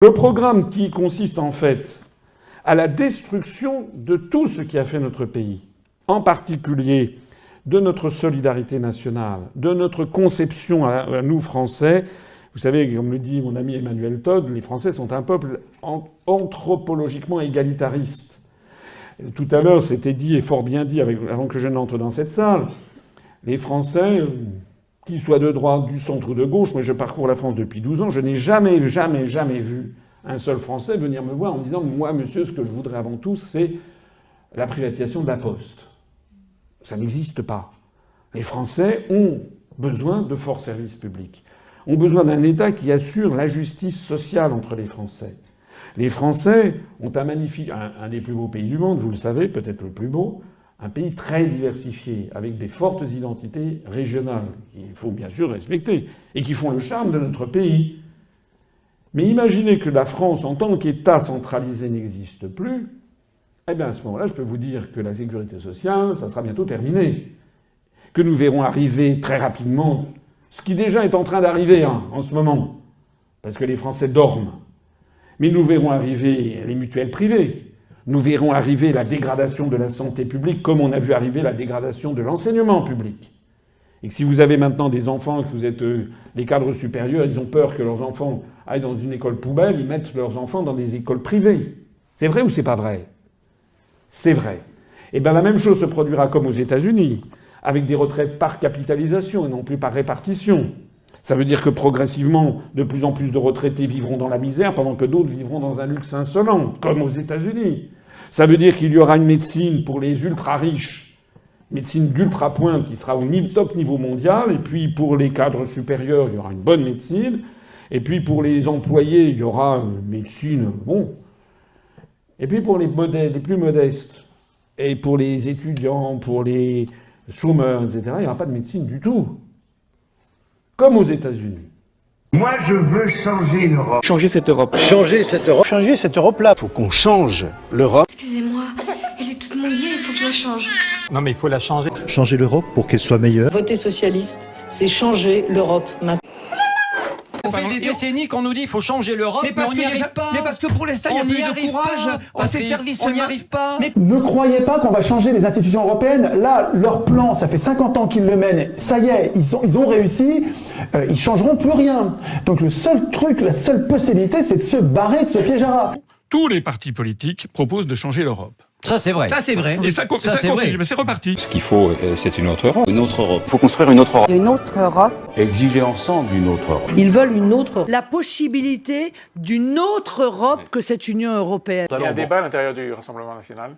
Le programme qui consiste en fait à la destruction de tout ce qui a fait notre pays, en particulier de notre solidarité nationale, de notre conception à nous Français. Vous savez, comme le dit mon ami Emmanuel Todd, les Français sont un peuple anthropologiquement égalitariste. Tout à l'heure, c'était dit et fort bien dit avant que je n'entre dans cette salle. Les Français, qu'ils soient de droite, du centre ou de gauche, moi je parcours la France depuis 12 ans, je n'ai jamais vu un seul Français venir me voir en me disant « Moi, monsieur, ce que je voudrais avant tout, c'est la privatisation de la Poste ». Ça n'existe pas. Les Français ont besoin de forts services publics, ont besoin d'un État qui assure la justice sociale entre les Français. Les Français ont un des plus beaux pays du monde, vous le savez, peut-être le plus beau, un pays très diversifié, avec des fortes identités régionales, qu'il faut bien sûr respecter, et qui font le charme de notre pays. Mais imaginez que la France, en tant qu'État centralisé, n'existe plus, eh bien à ce moment-là, je peux vous dire que la sécurité sociale, ça sera bientôt terminé. Que nous verrons arriver très rapidement, ce qui déjà est en train d'arriver en ce moment, parce que les Français dorment. Mais nous verrons arriver les mutuelles privées. Nous verrons arriver la dégradation de la santé publique comme on a vu arriver la dégradation de l'enseignement public. Et que si vous avez maintenant des enfants, que vous êtes les cadres supérieurs, ils ont peur que leurs enfants aillent dans une école poubelle, ils mettent leurs enfants dans des écoles privées. C'est vrai ou c'est pas vrai? C'est vrai. Et bien la même chose se produira comme aux États-Unis, avec des retraites par capitalisation et non plus par répartition. Ça veut dire que progressivement, de plus en plus de retraités vivront dans la misère, pendant que d'autres vivront dans un luxe insolent, comme aux États-Unis. Ça veut dire qu'il y aura une médecine pour les ultra-riches, médecine d'ultra-pointe qui sera au top niveau mondial, et puis pour les cadres supérieurs, il y aura une bonne médecine, et puis pour les employés, il y aura une médecine, bon. Et puis pour les plus modestes, et pour les étudiants, pour les chômeurs, etc., il n'y aura pas de médecine du tout. Comme aux États-Unis. Moi, je veux changer l'Europe. Changer cette Europe. Changer cette Europe. Changer cette Europe-là. Faut qu'on change l'Europe. Excusez-moi, elle est toute mouillée, il faut que je la change. Non mais il faut la changer. Changer l'Europe pour qu'elle soit meilleure. Voter socialiste, c'est changer l'Europe maintenant. Ça fait des décennies qu'on nous dit qu'il faut changer l'Europe, mais on n'y arrive pas. Mais parce que pour l'instant, il y a plus de courage. On n'y arrive pas. Mais ne croyez pas qu'on va changer les institutions européennes. Là, leur plan, ça fait 50 ans qu'ils le mènent. Ça y est, ils ont réussi. Ils changeront plus rien. Donc le seul truc, la seule possibilité, c'est de se barrer de ce piège à rats. Tous les partis politiques proposent de changer l'Europe. Ça c'est vrai. Ça c'est vrai. Et ça continue, mais c'est reparti. Ce qu'il faut, c'est une autre Europe. Une autre Europe. Il faut construire une autre Europe. Une autre Europe. Exiger ensemble une autre Europe. Ils veulent une autre La possibilité d'une autre Europe que cette Union européenne. Il y a un débat à l'intérieur du Rassemblement national.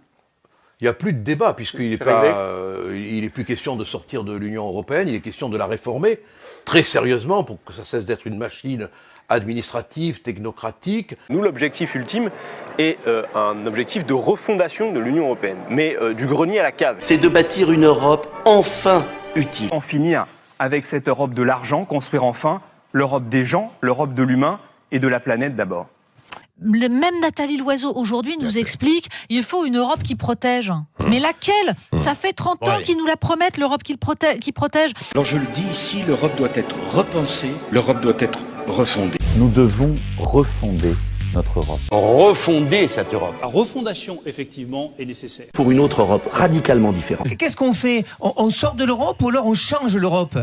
Il n'y a plus de débat, puisqu'il n'est plus question de sortir de l'Union européenne, il est question de la réformer très sérieusement pour que ça cesse d'être une machine administrative, technocratique. Nous, l'objectif ultime est un objectif de refondation de l'Union européenne, mais du grenier à la cave. C'est de bâtir une Europe enfin utile. En finir avec cette Europe de l'argent, construire enfin l'Europe des gens, l'Europe de l'humain et de la planète d'abord. Même Nathalie Loiseau aujourd'hui nous explique il faut une Europe qui protège. Mais laquelle? Ça fait 30 ans qu'ils nous la promettent, l'Europe qui protège. Alors je le dis ici, l'Europe doit être repensée, l'Europe doit être refondée. Nous devons refonder notre Europe. Refonder cette Europe. La refondation, effectivement, est nécessaire. Pour une autre Europe radicalement différente. Qu'est-ce qu'on fait? On sort de l'Europe ou alors on change l'Europe?